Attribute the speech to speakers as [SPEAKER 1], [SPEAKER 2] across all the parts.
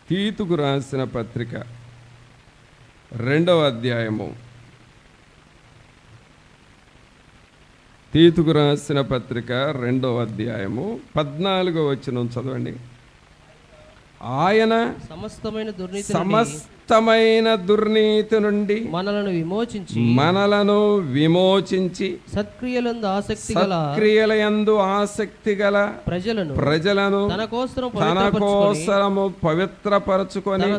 [SPEAKER 1] తీతుకు రాసిన పత్రిక 2వ అధ్యాయము. తీతుకు రాసిన పత్రిక 2వ అధ్యాయము 14వ వచనం చదవండి. ఆయన సమస్తమైన దుర్నీతి నుండి మనలను విమోచించి సత్క్రియలందు ఆసక్తి గల ప్రజలను తన కోసము పవిత్రపరచుకొని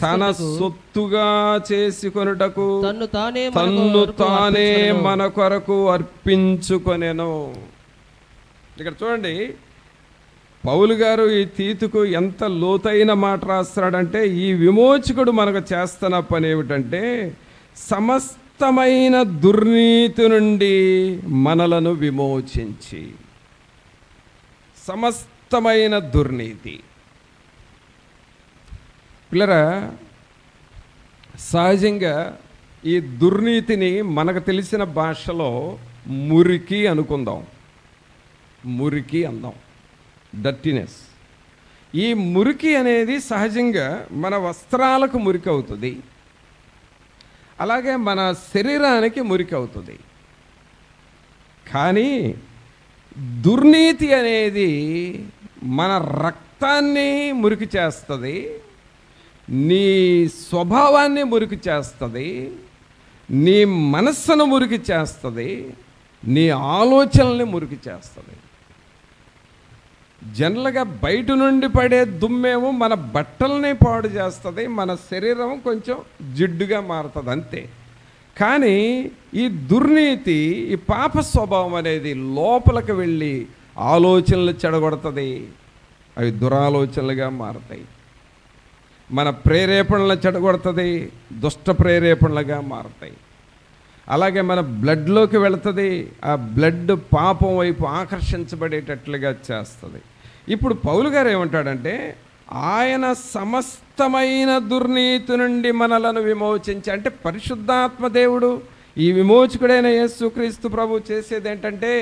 [SPEAKER 1] తన సొత్తుగా చేసుకొనుటకు తన్ను తానే మన కొరకు అర్పించుకొనెను. ఇక్కడ చూడండి, పౌలు గారు ఈ తీతుకు ఎంత లోతైన మాట రాస్తున్నాడంటే, ఈ విమోచకుడు మనకు చేస్తున్న పని ఏమిటంటే సమస్తమైన దుర్నీతి నుండి మనలను విమోచించి. సమస్తమైన దుర్నీతి. పిల్లరా, సహజంగా ఈ దుర్నీతిని మనకు తెలిసిన భాషలో మురికి అనుకుందాం. మురికి అందాం, డర్టీనెస్. ఈ మురికి అనేది సహజంగా మన వస్త్రాలకు మురికి అవుతుంది, అలాగే మన శరీరానికి మురికి అవుతుంది. కానీ దుర్నీతి అనేది మన రక్తాన్ని మురికి చేస్తుంది, నీ స్వభావాన్ని మురికి చేస్తుంది, నీ మనస్సును మురికి చేస్తుంది, నీ ఆలోచనల్ని మురికి చేస్తుంది. జనరల్గా బయట నుండి పడే దుమ్మేమో మన బట్టల్ని పాడు చేస్తుంది, మన శరీరం కొంచెం జిడ్డుగా మారుతుంది, అంతే. కానీ ఈ దుర్నీతి, ఈ పాప స్వభావం అనేది లోపలికి వెళ్ళి ఆలోచనలు చెడగొడుతుంది. అవి దురాలోచనలుగా మారుతాయి. మన ప్రేరేపణలు చెడగొడుతుంది, దుష్ట ప్రేరేపణలుగా మారుతాయి. అలాగే మన బ్లడ్లోకి వెళుతుంది, ఆ బ్లడ్ పాపం వైపు ఆకర్షించబడేటట్లుగా చేస్తుంది. ఇప్పుడు పౌలు గారు ఏమంటాడంటే, ఆయన సమస్తమైన దుర్నీతి నుండి మనలను విమోచించి, అంటే పరిశుద్ధాత్మ దేవుడు, ఈ విమోచకుడైన యేసుక్రీస్తు ప్రభు చేసేది ఏంటంటే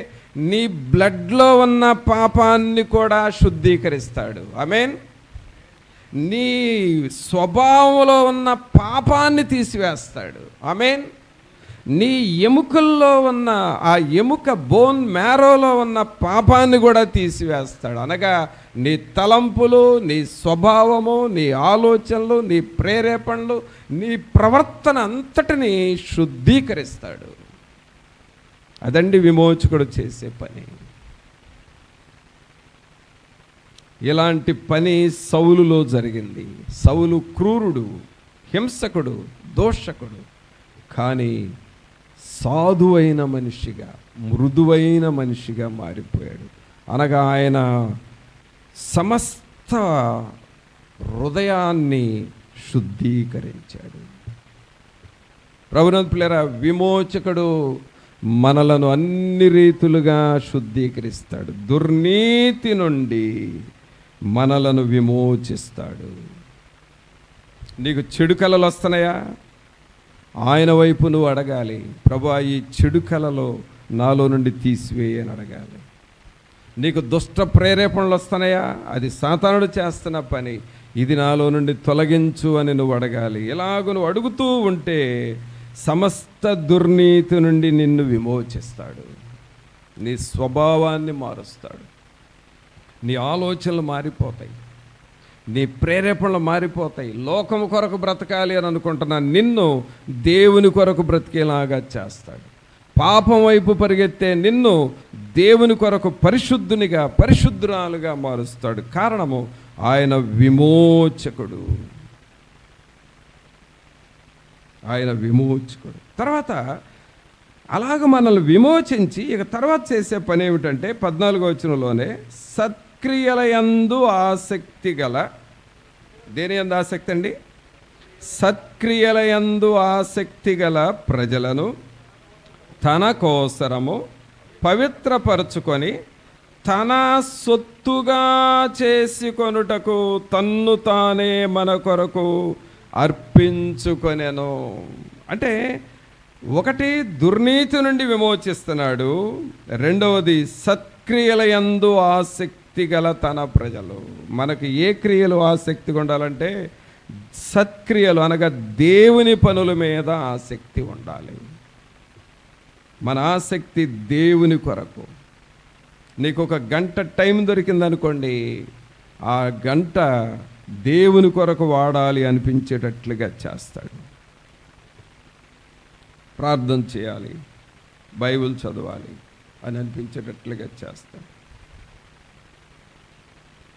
[SPEAKER 1] నీ బ్లడ్లో ఉన్న పాపాన్ని కూడా శుద్ధీకరిస్తాడు. ఆమేన్. నీ స్వభావంలో ఉన్న పాపాన్ని తీసివేస్తాడు. ఆమేన్. నీ ఎముకల్లో ఉన్న ఆ ఎముక బోన్ మ్యారోలో ఉన్న పాపాన్ని కూడా తీసివేస్తాడు. అనగా నీ తలంపులు, నీ స్వభావము, నీ ఆలోచనలు, నీ ప్రేరేపణలు, నీ ప్రవర్తన అంతటిని శుద్ధీకరిస్తాడు. అదండి విమోచకుడు చేసే పని. ఇలాంటి పని సౌలులో జరిగింది. సౌలు క్రూరుడు, హింసకుడు, దోషకుడు. కానీ సాధువైన మనిషిగా, మృదువైన మనిషిగా మారిపోయాడు. అనగా ఆయన సమస్త హృదయాన్ని శుద్ధీకరించాడు. ప్రభునందు ప్రియులారా, విమోచకుడు మనలను అన్ని రీతులుగా శుద్ధీకరిస్తాడు. దుర్నీతి నుండి మనలను విమోచిస్తాడు. నీకు చెడు కలలు వస్తున్నాయా? ఆయన వైపు నువ్వు అడగాలి, ప్రభువా ఈ చెడు కలలో నాలో నుండి తీసివేయి అని అడగాలి. నీకు దుష్ట ప్రేరేపణలు వస్తున్నాయా? అది సాతానుడు చేస్తున్న పని, ఇది నాలో నుండి తొలగించు అని నువ్వు అడగాలి. ఇలాగ నువ్వు అడుగుతూ ఉంటే సమస్త దుర్నీతి నుండి నిన్ను విమోచిస్తాడు. నీ స్వభావాన్ని మారుస్తాడు, నీ ఆలోచనలు మారిపోతాయి, నీ ప్రేరేపణలు మారిపోతాయి. లోకము కొరకు బ్రతకాలి అని అనుకుంటున్నా నిన్ను దేవుని కొరకు బ్రతికేలాగా చేస్తాడు. పాపం వైపు పరిగెత్తే నిన్ను దేవుని కొరకు పరిశుద్ధునిగా, పరిశుద్ధురాలుగా మారుస్తాడు. కారణము ఆయన విమోచకుడు. ఆయన విమోచకుడు. తర్వాత అలాగ మనల్ని విమోచించి ఇక తర్వాత చేసే పని ఏమిటంటే 14వ వచనంలోనే సత్క్రియలయందు ఆసక్తి గల, దేని యందు ఆసక్తి అండి? సత్క్రియలయందు ఆసక్తి గల ప్రజలను తన కోసరము పవిత్రపరచుకొని తన సొత్తుగా చేసుకొనుటకు తన్ను తానే మన కొరకు అర్పించుకొనెను. అంటే ఒకటి దుర్నీతి నుండి విమోచిస్తున్నాడు, రెండవది సత్క్రియలయందు ఆసక్తి ఆసక్తి గల తన ప్రజలు. మనకు ఏ క్రియలు ఆసక్తిగా ఉండాలంటే సత్క్రియలు అనగా దేవుని పనుల మీద ఆసక్తి ఉండాలి. మన ఆసక్తి దేవుని కొరకు. నీకు ఒక గంట టైం దొరికిందనుకోండి, ఆ గంట దేవుని కొరకు వాడాలి అనిపించేటట్లుగా చేస్తాడు. ప్రార్థన చేయాలి, బైబిల్ చదవాలి అని అనిపించేటట్లుగా చేస్తాడు.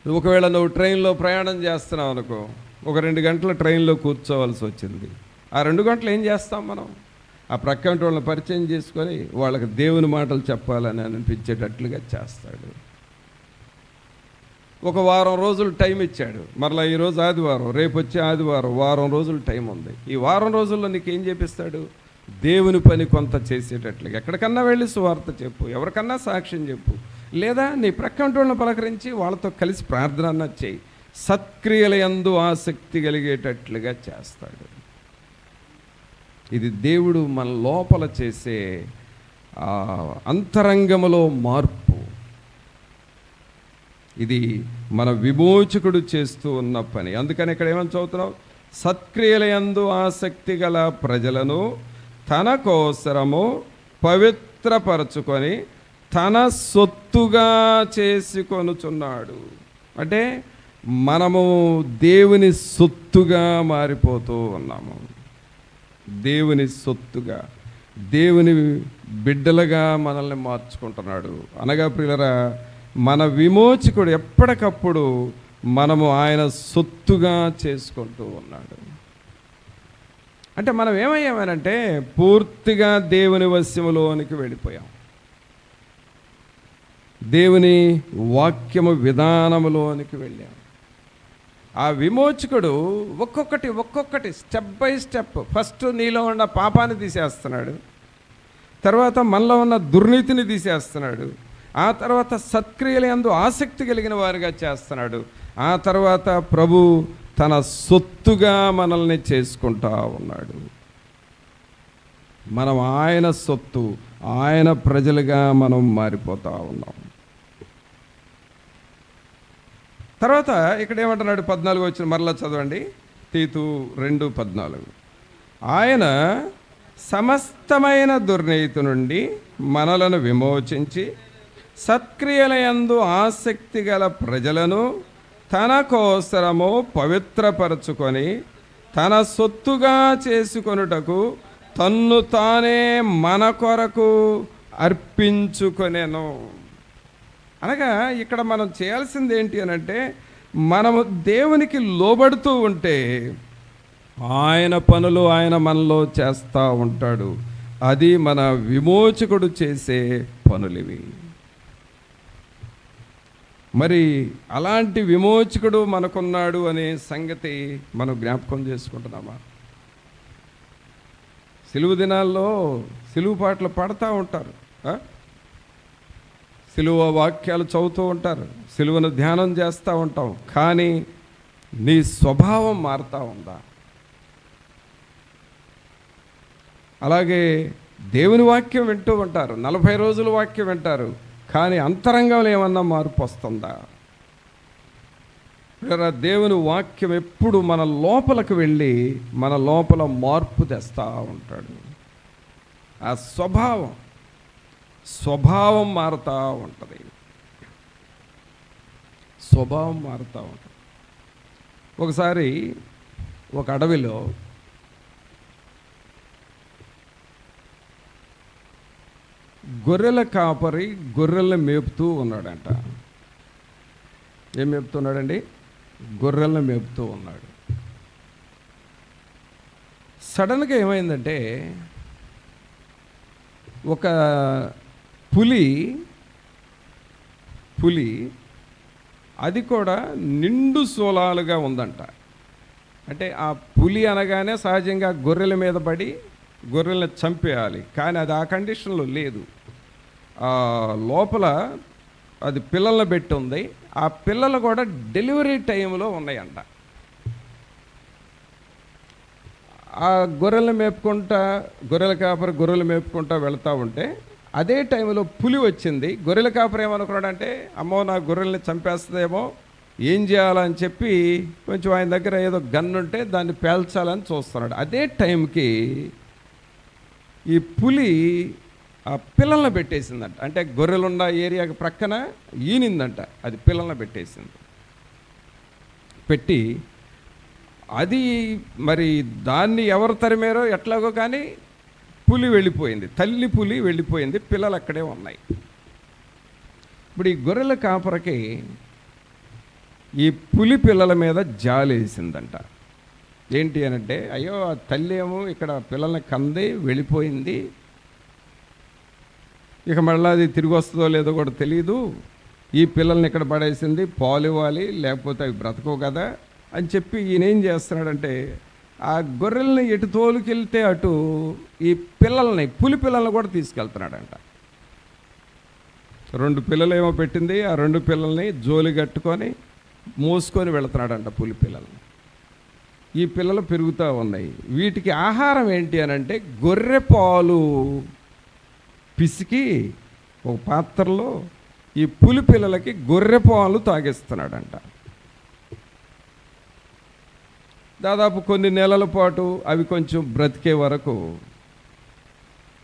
[SPEAKER 1] ఒకవేళ నువ్వు ట్రైన్లో ప్రయాణం చేస్తున్నావు అనుకో, ఒక 2 గంటల ట్రైన్లో కూర్చోవలసి వచ్చింది. ఆ 2 గంటలు ఏం చేస్తాం మనం? ఆ ప్రక్కన వాళ్ళని పరిచయం చేసుకొని వాళ్ళకి దేవుని మాటలు చెప్పాలని అనిపించేటట్లుగా చేస్తాడు. ఒక వారం రోజులు టైం ఇచ్చాడు. మరలా ఈరోజు ఆదివారం, రేపు వచ్చే ఆదివారం, వారం రోజులు టైం ఉంది. ఈ వారం రోజుల్లో నీకేం చేపిస్తాడు? దేవుని పని కొంత చేసేటట్లుగా ఎక్కడికన్నా వెళ్ళి సువార్త చెప్పు, ఎవరికన్నా సాక్ష్యం చెప్పు, లేదా నీ ప్రక్కన వాళ్ళని పలకరించి వాళ్ళతో కలిసి ప్రార్థన చేయి. సత్క్రియల యందు ఆసక్తి కలిగేటట్లుగా చేస్తాడు. ఇది దేవుడు మన లోపల చేసే అంతరంగములో మార్పు. ఇది మన విమోచకుడు చేస్తూ ఉన్న పని. అందుకని ఇక్కడ ఏమని చదువుతున్నావు? సత్క్రియల యందు ఆసక్తి గల ప్రజలను తన కోసరము పవిత్రపరచుకొని తన సొత్తుగా చేసుకొనుచున్నాడు. అంటే మనము దేవుని సొత్తుగా మారిపోతూ ఉన్నాము. దేవుని సొత్తుగా, దేవుని బిడ్డలుగా మనల్ని మార్చుకుంటున్నాడు. అనగా ప్రియులరా, మన విమోచకుడు ఎప్పటికప్పుడు మనము ఆయన సొత్తుగా చేసుకుంటూ ఉన్నాడు. అంటే మనం ఏమయ్యామనంటే పూర్తిగా దేవుని వశములోనికి వెళ్ళిపోయాం. దేవుని వాక్యము విధానములోనికి వెళ్ళాం. ఆ విమోచకుడు ఒక్కొక్కటి స్టెప్ బై స్టెప్ ఫస్ట్ నీలో ఉన్న పాపాన్ని తీసేస్తున్నాడు, తర్వాత మనలో ఉన్న దుర్నీతిని తీసేస్తున్నాడు, ఆ తర్వాత సత్క్రియల యందు ఆసక్తి కలిగిన వారిగా చేస్తున్నాడు, ఆ తర్వాత ప్రభు తన సొత్తుగా మనల్ని చేసుకుంటా ఉన్నాడు. మనం ఆయన సొత్తు, ఆయన ప్రజలుగా మనం మారిపోతూ ఉన్నాం. తర్వాత ఇక్కడ ఏమంటున్నాడు? 14 వచ్చిన మరలా చదవండి. తీతు 2:14. ఆయన సమస్తమైన దుర్నీతి నుండి మనలను విమోచించి సత్క్రియల యందు ఆసక్తి గల ప్రజలను తన కోసరము పవిత్రపరచుకొని తన సొత్తుగా చేసుకొనుటకు తన్ను తానే మన కొరకు అర్పించుకొనెను. అనగా ఇక్కడ మనం చేయాల్సింది ఏంటి అనంటే, మనము దేవునికి లోబడుతూ ఉంటే ఆయన పనులు ఆయన మనలో చేస్తూ ఉంటాడు. అది మన విమోచకుడు చేసే పనులివి. మరి అలాంటి విమోచకుడు మనకున్నాడు అనే సంగతి మనం జ్ఞాపకం చేసుకుంటున్నామా? సిలువ దినాల్లో సిలువ పాటలు పాడుతూ ఉంటారు, సిలువ వాక్యాలు చదువుతూ ఉంటారు, సిలువను ధ్యానం చేస్తూ ఉంటాం. కానీ నీ స్వభావం మారుతూ ఉందా? అలాగే దేవుని వాక్యం వింటూ ఉంటారు, 40 రోజుల వాక్యం వింటారు, కానీ అంతరంగంలో ఏమన్నా మార్పు వస్తుందా? దేవుని వాక్యం ఎప్పుడు మన లోపలికి వెళ్ళి మన లోపల మార్పు తెస్తూ ఉంటాడు. ఆ స్వభావం మారుతూ ఉంటుంది. స్వభావం మారుతూ ఉంటుంది. ఒకసారి ఒక అడవిలో గొర్రెల కాపరి గొర్రెల్ని మేపుతూ ఉన్నాడంట. ఏం మేపుతున్నాడండి? గొర్రెల్ని మేపుతూ ఉన్నాడు. సడన్గా ఏమైందంటే, ఒక పులి అది కూడా నిండు సోలాలుగా ఉందంట. అంటే ఆ పులి అనగానే సహజంగా గొర్రెల మీద పడి గొర్రెల్ని చంపేయాలి, కానీ అది ఆ కండిషన్లో లేదు. లోపల అది పిల్లల్ని పెట్టి ఉంది. ఆ పిల్లలు కూడా డెలివరీ టైంలో ఉన్నాయంట. ఆ గొర్రెలు మేపుకుంటా, గొర్రెల కాపరి గొర్రెలు మేపుకుంటా వెళ్తూ ఉంటే అదే టైంలో పులి వచ్చింది. గొర్రెల కాపరి ఏమనుకున్నాడంటే, అమ్మో నా గొర్రెల్ని చంపేస్తుందేమో, ఏం చేయాలని చెప్పి కొంచెం ఆయన దగ్గర ఏదో గన్ ఉంటే దాన్ని పేల్చాలని చూస్తున్నాడు. అదే టైంకి ఈ పులి ఆ పిల్లల్ని పెట్టేసిందంట. అంటే గొర్రెలున్న ఏరియాకి ప్రక్కన ఈనిందంట, అది పిల్లల్ని పెట్టేసింది. పెట్టి అది మరి దాన్ని ఎవరు తరిమారో ఎట్లాగో కానీ పులి వెళ్ళిపోయింది, తల్లి పులి వెళ్ళిపోయింది, పిల్లలు అక్కడే ఉన్నాయి. ఇప్పుడు ఈ గొర్రెల కాపరకి ఈ పులి పిల్లల మీద జాలి వేసిందంట. ఏంటి అనంటే, అయ్యో ఆ తల్లి ఏమో ఇక్కడ పిల్లల్ని కంది వెళ్ళిపోయింది, ఇక మళ్ళీ అది తిరిగి వస్తుందో లేదో కూడా తెలియదు, ఈ పిల్లల్ని ఇక్కడ పడేసింది, పాలు ఇవ్వాలి లేకపోతే అవి బ్రతకవు కదా అని చెప్పి ఈయన ఏం చేస్తున్నాడంటే, ఆ గొర్రెల్ని ఎటు తోలుకెళ్తే అటు ఈ పిల్లల్ని, పులి పిల్లల్ని కూడా తీసుకెళ్తున్నాడంట. 2 పిల్లలు ఏమో పెట్టింది, ఆ 2 పిల్లల్ని జోలి కట్టుకొని మోసుకొని వెళుతున్నాడంట పులి పిల్లల్ని. ఈ పిల్లలు పెరుగుతూ ఉన్నాయి. వీటికి ఆహారం ఏంటి అని అంటే, గొర్రె పాలు పిసికి ఒక పాత్రలో ఈ పులి పిల్లలకి గొర్రె పాలు తాగిస్తున్నాడంట. దాదాపు కొన్ని నెలల పాటు అవి కొంచెం బ్రతికే వరకు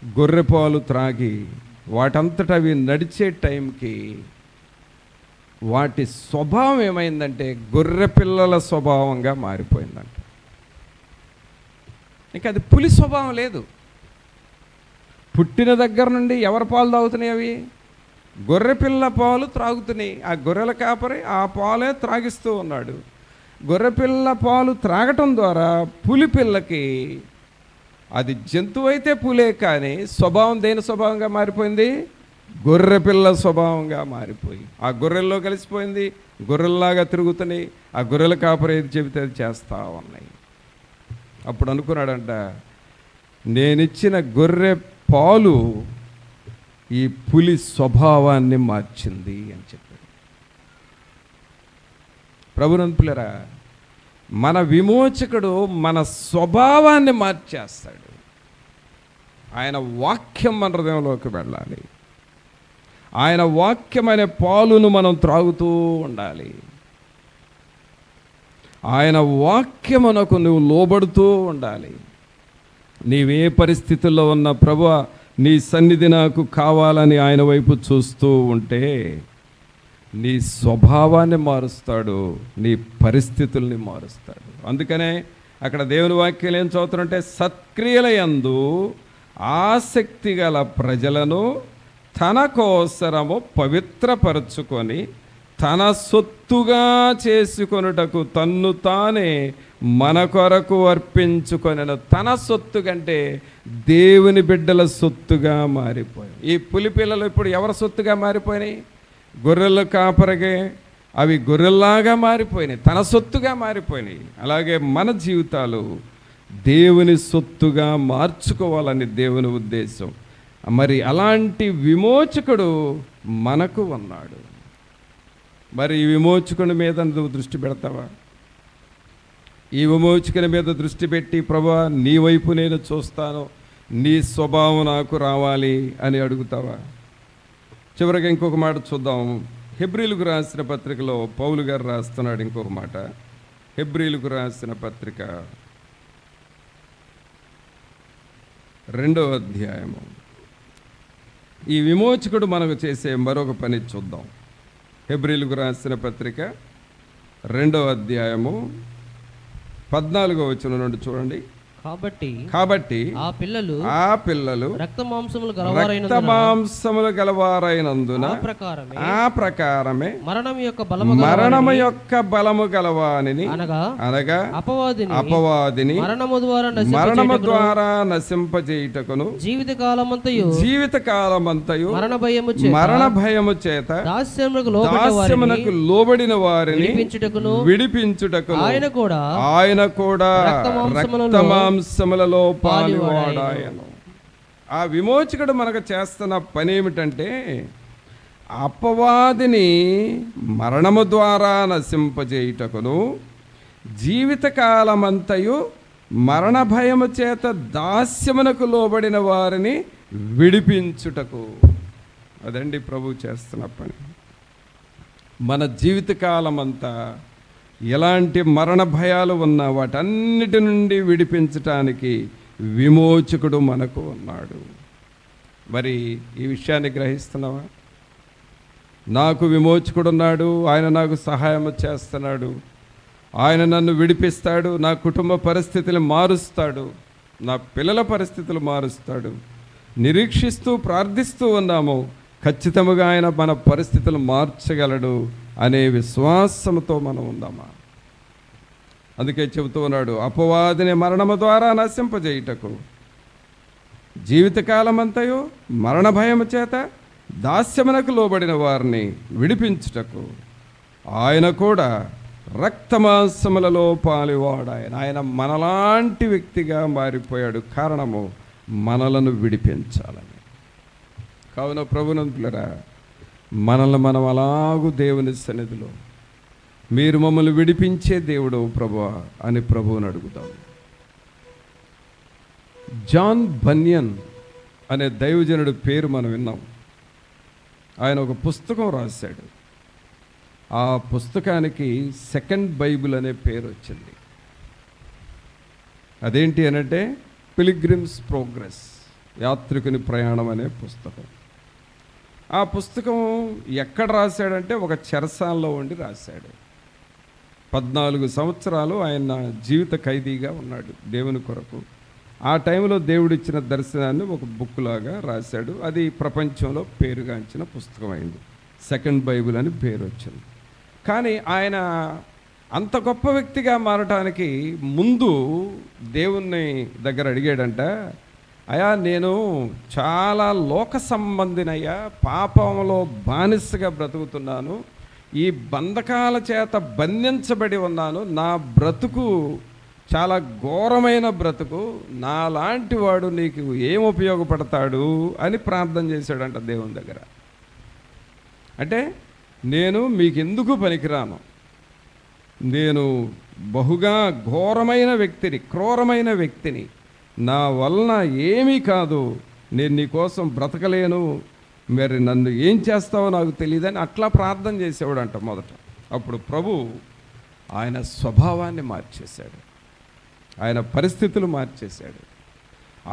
[SPEAKER 1] గొర్రె పాలు త్రాగి వాటంతట అవి నడిచే టైంకి వాటి స్వభావం ఏమైందంటే గొర్రె పిల్లల స్వభావంగా మారిపోయిందంట. ఇంకా అది పులి స్వభావం లేదు. పుట్టిన దగ్గర నుండి ఎవరి పాలు తాగుతున్నాయి? అవి గొర్రె పిల్ల పాలు త్రాగుతున్నాయి. ఆ గొర్రెల కాపరి ఆ పాలే త్రాగిస్తూ ఉన్నాడు. గొర్రెపిల్ల పాలు త్రాగటం ద్వారా పులి పిల్లకి, అది జంతువు అయితే పులే కానీ స్వభావం దేని స్వభావంగా మారిపోయింది? గొర్రెపిల్ల స్వభావంగా మారిపోయి ఆ గొర్రెల్లో కలిసిపోయింది. గొర్రెల్లాగా తిరుగుతున్నాయి. ఆ గొర్రెల కాపరి ఏది చెబితే అది చేస్తూ ఉన్నాయి. అప్పుడు అనుకున్నాడంట, నేనిచ్చిన గొర్రె పాలు ఈ పులి స్వభావాన్ని మార్చింది అని చెప్పాడు. ప్రభునంతులరా, మన విమోచకుడు మన స్వభావాన్ని మార్చేస్తాడు. ఆయన వాక్యం మన హృదయంలోకి వెళ్ళాలి. ఆయన వాక్యం అనే పాలును మనం త్రాగుతూ ఉండాలి. ఆయన వాక్యమునకు నువ్వు లోబడుతూ ఉండాలి. నీవే పరిస్థితుల్లో ఉన్న ప్రభువా నీ సన్నిధి నాకు కావాలని ఆయన వైపు చూస్తూ ఉంటే నీ స్వభావాన్ని మారుస్తాడు, నీ పరిస్థితుల్ని మారుస్తాడు. అందుకనే అక్కడ దేవుని వాక్యం ఏం చదువుతుంటే, సత్క్రియల యందు ఆసక్తి గల ప్రజలను తన కోసరము పవిత్రపరచుకొని తన సొత్తుగా చేసుకొనుటకు తన్ను తానే మన కొరకు అర్పించుకొనెను. తన సొత్తు కంటే దేవుని బిడ్డల సొత్తుగా మారిపోయాయి. ఈ పులి పిల్లలు ఇప్పుడు ఎవరి సొత్తుగా మారిపోయినాయి? గొర్రెల కాపరగే అవి గొర్రెల్లాగా మారిపోయినాయి, తన సొత్తుగా మారిపోయినాయి. అలాగే మన జీవితాలు దేవుని సొత్తుగా మార్చుకోవాలని దేవుని ఉద్దేశం. మరి అలాంటి విమోచకుడు మనకు ఉన్నాడు. మరి ఈ విమోచకుని మీద నువ్వు దృష్టి పెడతావా? ఈ విమోచకుని మీద దృష్టి పెట్టి, ప్రభువా నీ వైపు నేను చూస్తాను, నీ స్వభావం నాకు రావాలి అని అడుగుతావా? చివరికి ఇంకొక మాట చూద్దాం. హెబ్రీలకు రాసిన పత్రికలో పౌలు గారు రాస్తున్నాడు ఇంకొక మాట. హెబ్రీలకు రాసిన పత్రిక 2వ అధ్యాయము. ఈ విమోచకుడు మనకు చేసే మరొక పని చూద్దాం. హెబ్రీలకు రాసిన పత్రిక 2వ అధ్యాయము 14వ వచనం నుండి చూడండి. కాబట్టి ఆ పిల్లలు రక్త మాంసములు గలవారైనందున ఆ ప్రకారమే మరణము యొక్క బలము గలవానిని అనగా అపవాదిని మరణము ద్వారా నశింపజేయుటకును జీవితకాలమంతయు మరణ భయము చేత దాస్యమునకు లోబడిన వారిని విడిపించుటకును ఆయన కూడా రక్తమాంసములలో పాలువాడాయను. ఆ విమోచకుడు మనకు చేస్తున్న పని ఏమిటంటే, అపవాదిని మరణము ద్వారా నశింపజేయుటకును జీవితకాలమంతయు మరణ భయము చేత దాస్యమునకు లోబడిన వారిని విడిపించుటకు. అదండి ప్రభు చేస్తున్న పని. మన జీవితకాలం అంతా ఎలాంటి మరణ భయాలు ఉన్నా వాటన్నిటి నుండి విడిపించటానికి విమోచకుడు మనకు ఉన్నాడు. మరి ఈ విషయాన్ని గ్రహిస్తున్నావా? నాకు విమోచకుడు ఉన్నాడు, ఆయన నాకు సహాయం చేస్తున్నాడు, ఆయన నన్ను విడిపిస్తాడు, నా కుటుంబ పరిస్థితులు మారుస్తాడు, నా పిల్లల పరిస్థితులు మారుస్తాడు. నిరీక్షిస్తూ ప్రార్థిస్తూ ఉన్నాము, ఖచ్చితంగా ఆయన మన పరిస్థితులు మార్చగలడు అనే విశ్వాసంతో మనం ఉందామా? అందుకే చెబుతూ ఉన్నాడు, అపవాదిని మరణము ద్వారా నశింపజేయుటకు, జీవితకాలం అంతయు మరణ భయము చేత దాస్యమునకు లోబడిన వారిని విడిపించుటకు ఆయన కూడా రక్తమాంసములలో పాలివాడు. ఆయన మనలాంటి వ్యక్తిగా మారిపోయాడు. కారణము మనలను విడిపించాలని. కావున ప్రభునంతులరా, మనల్ని మనం అలాగూ దేవుని సన్నిధిలో, మీరు మమ్మల్ని విడిపించే దేవుడు ప్రభువా అని ప్రభువుని అడుగుతాం. జాన్ బన్యన్ అనే దైవజనుడి పేరు మనం విన్నాం. ఆయన ఒక పుస్తకం రాశాడు. ఆ పుస్తకానికి సెకండ్ బైబిల్ అనే పేరు వచ్చింది. అదేంటి అనంటే పిలిగ్రిమ్స్ ప్రోగ్రెస్, యాత్రికుని ప్రయాణం అనే పుస్తకం. ఆ పుస్తకం ఎక్కడ రాశాడంటే ఒక చెరసాలలో ఉండి రాశాడు. 14 సంవత్సరాలు ఆయన జీవిత ఖైదీగా ఉన్నాడు దేవుని కొరకు. ఆ టైంలో దేవుడిచ్చిన దర్శనాన్ని ఒక బుక్ లాగా రాశాడు. అది ప్రపంచంలో పేరుగాంచిన పుస్తకం అయింది. సెకండ్ బైబిల్ అని పేరు వచ్చింది. కానీ ఆయన అంత గొప్ప వ్యక్తిగా మారటానికి ముందు దేవుని దగ్గర అడిగాడంట, అయ్యా నేను చాలా లోక సంబంధినయ్యా, పాపంలో బానిసగా బ్రతుకుతున్నాను, ఈ బంధకాల చేత బంధించబడి ఉన్నాను, నా బ్రతుకు చాలా ఘోరమైన బ్రతుకు, నాలాంటి వాడు నీకు ఏం ఉపయోగపడతాడు అని ప్రార్థన చేశాడంట దేవుని దగ్గర. అంటే నేను మీకెందుకు పనికిరాను, నేను బహుగా ఘోరమైన వ్యక్తిని, క్రూరమైన వ్యక్తిని, నా వలన ఏమీ కాదు, నేను నీకోసం బ్రతకలేను, మరి నన్ను ఏం చేస్తావో నాకు తెలియదని అట్లా ప్రార్థన చేసేవాడంట మొదట. అప్పుడు ప్రభు ఆయన స్వభావాన్ని మార్చేశాడు, ఆయన పరిస్థితులు మార్చేశాడు.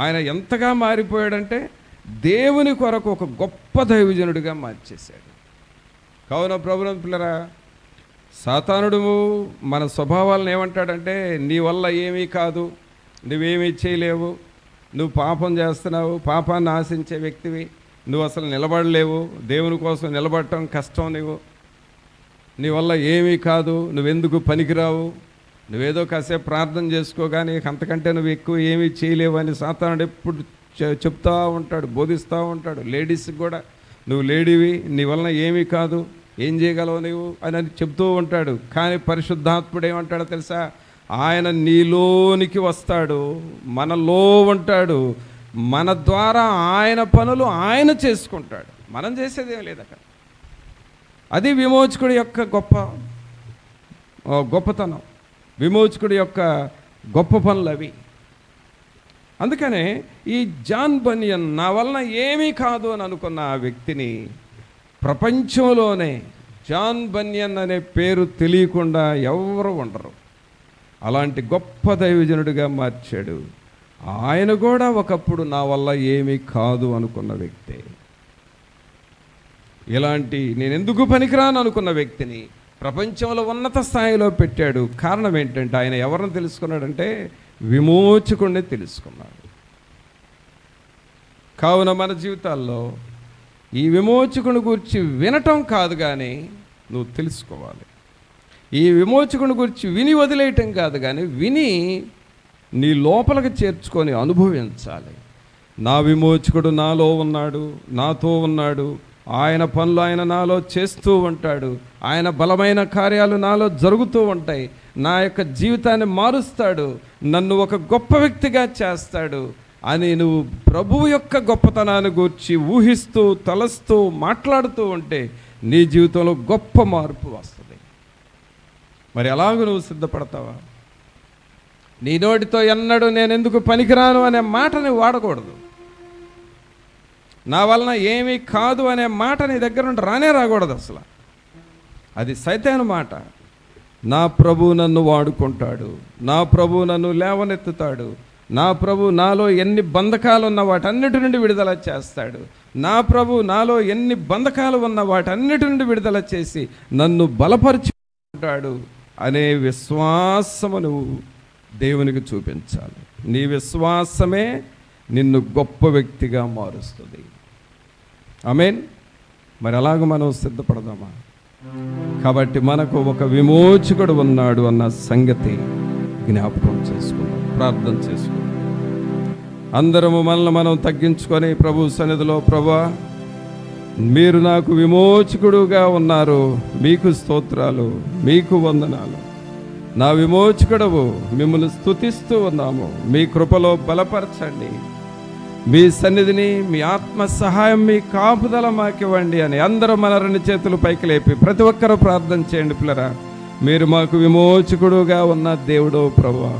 [SPEAKER 1] ఆయన ఎంతగా మారిపోయాడంటే దేవుని కొరకు ఒక గొప్ప దైవజనుడిగా మార్చేశాడు. కావున ప్రభువుని పిల్లరా, సాతానుడు మన స్వభావాలను ఏమంటాడంటే, నీ వల్ల ఏమీ కాదు, నువ్వేమీ చేయలేవు, నువ్వు పాపం చేస్తున్నావు, పాపాన్ని ఆశించే వ్యక్తివి, నువ్వు అసలు నిలబడలేవు, దేవుని కోసం నిలబడటం కష్టం, నీ వల్ల ఏమీ కాదు, నువ్వెందుకు పనికిరావు, నువ్వేదో కాసేపు ప్రార్థన చేసుకోగానే అంతకంటే నువ్వు ఎక్కువ ఏమీ చేయలేవు అని సాతానుడు ఎప్పుడు చెప్తూ ఉంటాడు, బోధిస్తూ ఉంటాడు. లేడీస్కి కూడా నువ్వు లేడీవి, నీ వలన ఏమీ కాదు, ఏం చేయగలవు నువ్వు అని చెప్తూ ఉంటాడు. కానీ పరిశుద్ధాత్ముడు ఏమంటాడో తెలుసా? ఆయన నీలోనికి వస్తాడు, మనలో ఉంటాడు, మన ద్వారా ఆయన పనులు ఆయన చేసుకుంటాడు, మనం చేసేదేం లేదు అక్కడ. అది విమోచకుడి యొక్క గొప్పతనం, విమోచకుడి యొక్క గొప్ప పనులు అవి. అందుకనే ఈ జాన్ బన్యన్ నా వలన ఏమీ కాదు అని అనుకున్న ఆ వ్యక్తిని ప్రపంచంలోనే జాన్ బన్యన్ అనే పేరు తెలియకుండా ఎవరు ఉండరు. అలాంటి గొప్ప దైవజనుడిగా మార్చాడు. ఆయన కూడా ఒకప్పుడు నా వల్ల ఏమీ కాదు అనుకున్న వ్యక్తే. ఇలాంటి నేను ఎందుకు పనికిరాను అనుకున్న వ్యక్తిని ప్రపంచంలో ఉన్నత స్థాయిలో పెట్టాడు. కారణం ఏంటంటే ఆయన ఎవరిని తెలుసుకున్నాడంటే విమోచకుడిని తెలుసుకున్నాడు. కావున మన జీవితాల్లో ఈ విమోచకుని గురించి వినటం కాదు కానీ నువ్వు తెలుసుకోవాలి. ఈ విమోచకుని గురించి విని వదిలేయటం కాదు కానీ విని నీ లోపలికి చేర్చుకొని అనుభవించాలి. నా విమోచకుడు నాలో ఉన్నాడు, నాతో ఉన్నాడు, ఆయన పనులు ఆయన నాలో చేస్తూ ఉంటాడు, ఆయన బలమైన కార్యాలు నాలో జరుగుతూ ఉంటాయి, నా యొక్క జీవితాన్ని మారుస్తాడు, నన్ను ఒక గొప్ప వ్యక్తిగా చేస్తాడు అని నువ్వు ప్రభువు యొక్క గొప్పతనాన్ని గురించి ఊహిస్తూ తలస్తూ మాట్లాడుతూ ఉంటే నీ జీవితంలో గొప్ప మార్పు వస్తుంది. మరి ఎలాగో నువ్వు సిద్ధపడతావా? నీ నోటితో ఎన్నడూ నేను ఎందుకు పనికిరాను అనే మాటని వాడకూడదు. నా వలన ఏమీ కాదు అనే మాట నీ దగ్గర నుండి రానే రాకూడదు అసలు. అది సైతాను మాట. నా ప్రభు నన్ను వాడుకుంటాడు, నా ప్రభు నన్ను లేవనెత్తుతాడు, నా ప్రభు నాలో ఎన్ని బంధకాలు ఉన్న వాటన్నిటి నుండి విడుదల చేస్తాడు, నా ప్రభు నాలో ఎన్ని బంధకాలు ఉన్న వాటన్నిటి నుండి విడుదల చేసి నన్ను బలపరుచుకుంటాడు అనే విశ్వాసము నువ్వు దేవునికి చూపించాలి. నీ విశ్వాసమే నిన్ను గొప్ప వ్యక్తిగా మారుస్తుంది. ఆమేన్. మరి అలాగ మనం సిద్ధపడదామా? కాబట్టి మనకు ఒక విమోచకుడు ఉన్నాడు అన్న సంగతి జ్ఞాపకం చేసుకుందాం, ప్రార్థన చేసుకుందాం. అందరము మనల్ని మనం తగ్గించుకొని ప్రభు సన్నిధిలో, ప్రభువా మీరు నాకు విమోచకుడుగా ఉన్నారు, మీకు స్తోత్రాలు, మీకు వందనాలు. నా విమోచకుడవు, మిమ్మల్ని స్తుతిస్తూ ఉన్నాము. మీ కృపలో బలపరచండి, మీ సన్నిధిని, మీ ఆత్మ సహాయం, మీ కాపుదల మాకివ్వండి అని అందరూ మన 2 చేతులు పైకి లేపి ప్రతి ఒక్కరూ ప్రార్థన చేయండి. పిల్లరా, మీరు మాకు విమోచకుడుగా ఉన్న దేవుడో ప్రభువా,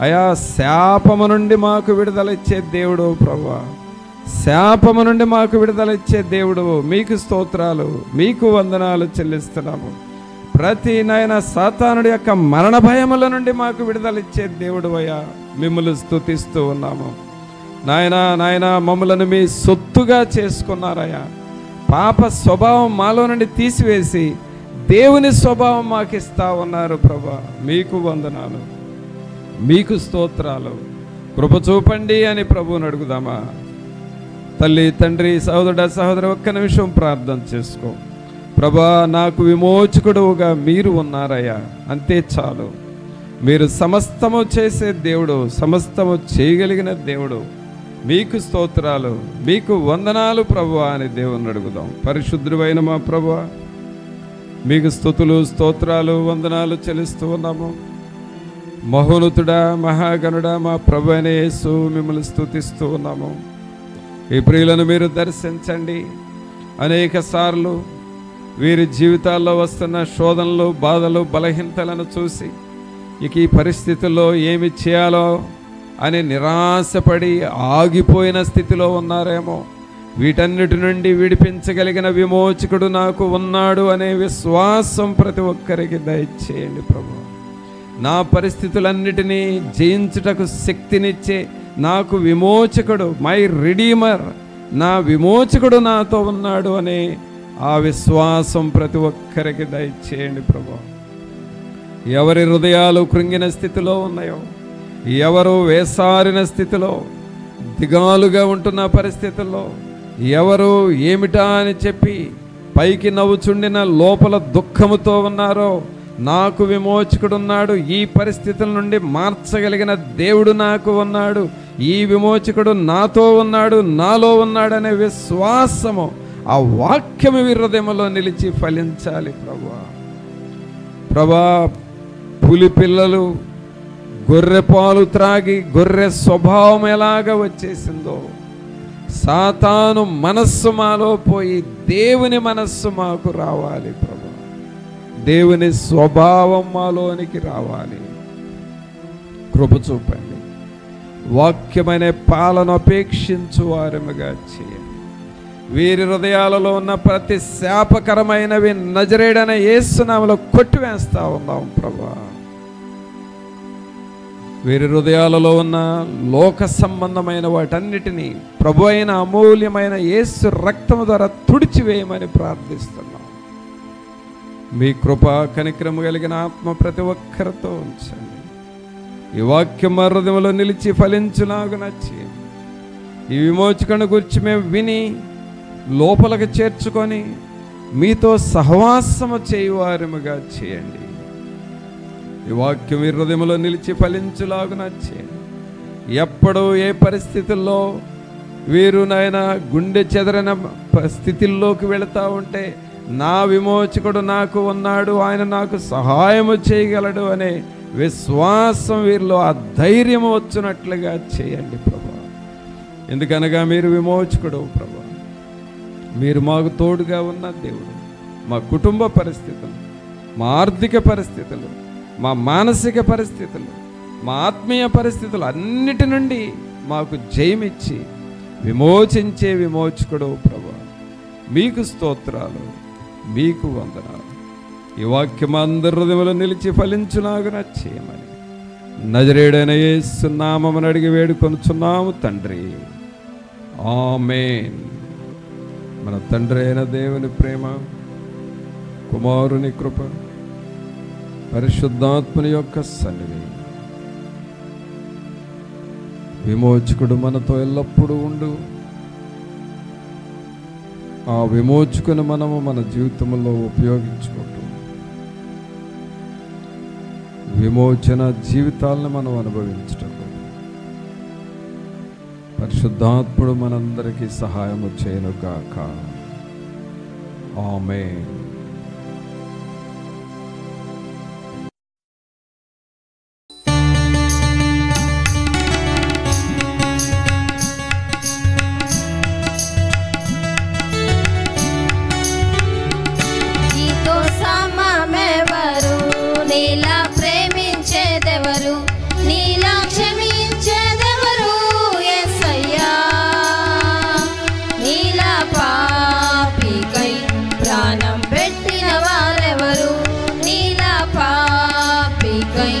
[SPEAKER 1] అయా శాపము నుండి మాకు విడుదల ఇచ్చే దేవుడో ప్రభువా, శాపము నుండి మాకు విడుదల ఇచ్చే దేవుడు, మీకు స్తోత్రాలు, మీకు వందనాలు చెల్లిస్తున్నాము. ప్రతి నాయన సాతానుడి యొక్క మరణ భయముల నుండి మాకు విడుదల ఇచ్చే దేవుడు అయ్యా, మిమ్మల్ని స్తుతిస్తూ ఉన్నాము. నాయనా మమ్మలను మీ సొత్తుగా చేసుకున్నారయ్యా. పాప స్వభావం మాలో నుండి తీసివేసి దేవుని స్వభావం మాకు ఇస్తా ఉన్నారు ప్రభా. మీకు వందనాలు, మీకు స్తోత్రాలు. కృప చూపండి అని ప్రభువుని అడుగుదామా? తల్లి, తండ్రి, సహోదరుడ, సహోదరు, ఒక్క నిమిషం ప్రార్థన చేసుకో. ప్రభా, నాకు విమోచకుడుగా మీరు ఉన్నారయ్యా, అంతే చాలు. మీరు సమస్తము చేసే దేవుడు, సమస్తము చేయగలిగిన దేవుడు. మీకు స్తోత్రాలు, మీకు వందనాలు ప్రభువా అని దేవుని అడుగుదాం. పరిశుద్ధుడైన మా ప్రభువా, మీకు స్తుతులు, స్తోత్రాలు, వందనాలు చెల్లిస్తూ ఉన్నాము. మహోన్నతుడా, మహాగణుడా, మా ప్రభు అయిన యేసు, మిమ్మల్ని స్తుతిస్తూ ఉన్నాము. ఈ ప్రియులను మీరు దర్శించండి. అనేక సార్లు వీరి జీవితాల్లో వస్తున్న శోధనలు, బాధలు, బలహీనతలను చూసి ఇక ఈ పరిస్థితుల్లో ఏమి చేయాలో అని నిరాశపడి ఆగిపోయిన స్థితిలో ఉన్నారేమో. వీటన్నిటి నుండి విడిపించగలిగిన విమోచకుడు నాకు ఉన్నాడు అనే విశ్వాసం ప్రతి ఒక్కరికి దయచేయండి ప్రభు. నా పరిస్థితులన్నిటినీ జయించుటకు శక్తినిచ్చే నాకు విమోచకుడు, మై రిడీమర్, నా విమోచకుడు నాతో ఉన్నాడు అనే ఆ విశ్వాసం ప్రతి ఒక్కరికి దయచేయండి ప్రభు. ఎవరి హృదయాలు కృంగిన స్థితిలో ఉన్నాయో, ఎవరు వేసారిన స్థితిలో, దిగాలుగా ఉంటున్న పరిస్థితుల్లో, ఎవరు ఏమిటా అని చెప్పి పైకి నవ్వుచుండిన లోపల దుఃఖముతో ఉన్నారో, నాకు విమోచకుడున్నాడు, ఈ పరిస్థితుల నుండి మార్చగలిగిన దేవుడు నాకు ఉన్నాడు, ఈ విమోచకుడు నాతో ఉన్నాడు, నాలో ఉన్నాడనే విశ్వాసము, ఆ వాక్యము హృదయంలో నిలిచి ఫలించాలి ప్రభువా. ప్రభా, పులి పిల్లలు గొర్రె పాలు త్రాగి గొర్రె స్వభావం ఎలాగ వచ్చేసిందో, సాతాను మనస్సు మాలో పోయి దేవుని మనస్సు మాకు రావాలి ప్రభు. దేవుని స్వభావం మాలోనికి రావాలి. కృప చూపండి. వాక్యమైన పాలను అపేక్షించు వారముగా చేయండి. వీరి హృదయాలలో ఉన్న ప్రతి శాపకరమైనవి నజరేయుడైన యేసు నామములో కొట్టివేస్తా ఉన్నాం ప్రభా. వీరి హృదయాలలో ఉన్న లోక సంబంధమైన వాటన్నిటినీ ప్రభు అయిన అమూల్యమైన యేసు రక్తము ద్వారా తుడిచివేయమని ప్రార్థిస్తున్నాం. మీ కృప, కనికరము కలిగిన ఆత్మ ప్రతి ఒక్కరితో ఉంచండి. ఈ వాక్యం మా హృదయంలో నిలిచి ఫలించులాగున చేయండి. ఈ విమోచకుని గురించి మేము విని లోపలికి చేర్చుకొని మీతో సహవాసము చేయువారముగా చేయండి. ఈ వాక్యం మీ హృదయంలో నిలిచి ఫలించులాగున చేయండి. ఎప్పుడు ఏ పరిస్థితుల్లో వీరు నాయన గుండె చెదరన స్థితిల్లోకి వెళుతూ ఉంటే, నా విమోచకుడు నాకు ఉన్నాడు, ఆయన నాకు సహాయము చేయగలడు అనే విశ్వాసం వీరిలో, ఆ ధైర్యం వచ్చినట్లుగా చేయండి ప్రభా. ఎందుకనగా మీరు విమోచకుడు ప్రభా. మీరు మాకు తోడుగా ఉన్న దేవుడు. మా కుటుంబ పరిస్థితులు, మా ఆర్థిక పరిస్థితులు, మా మానసిక పరిస్థితులు, మా ఆత్మీయ పరిస్థితులు అన్నిటి నుండి మాకు జయమిచ్చి విమోచించే విమోచకుడు ప్రభువా, మీకు స్తోత్రాలు, మీకు వందనాలు. ఈ వాక్యం అందరి హృదయంలో నిలిచి ఫలించులాగున చేయమని నజరేయుడైన యేసు నామమున అడిగి వేడుకొనుచున్నాము తండ్రి, ఆమేన్. మన తండ్రి అయిన దేవుని ప్రేమ, కుమారుని కృప, పరిశుద్ధాత్మని యొక్క సన్నిధి, విమోచకుడు మనతో ఎల్లప్పుడూ ఉండు. ఆ విమోచకుని మనము మన జీవితంలో ఉపయోగించుకుంటూ విమోచన జీవితాలను మనం అనుభవించటం పరిశుద్ధాత్ముడు మనందరికీ సహాయము చేయనుగాక. ఆమేన్.
[SPEAKER 2] నీలా ప్రేమించేదెవరు, నీలా క్షమించేదెవరు యేసయ్యా. నీలా పాపికై ప్రాణం పెట్టిన వారెవరు, నీలా పాపికై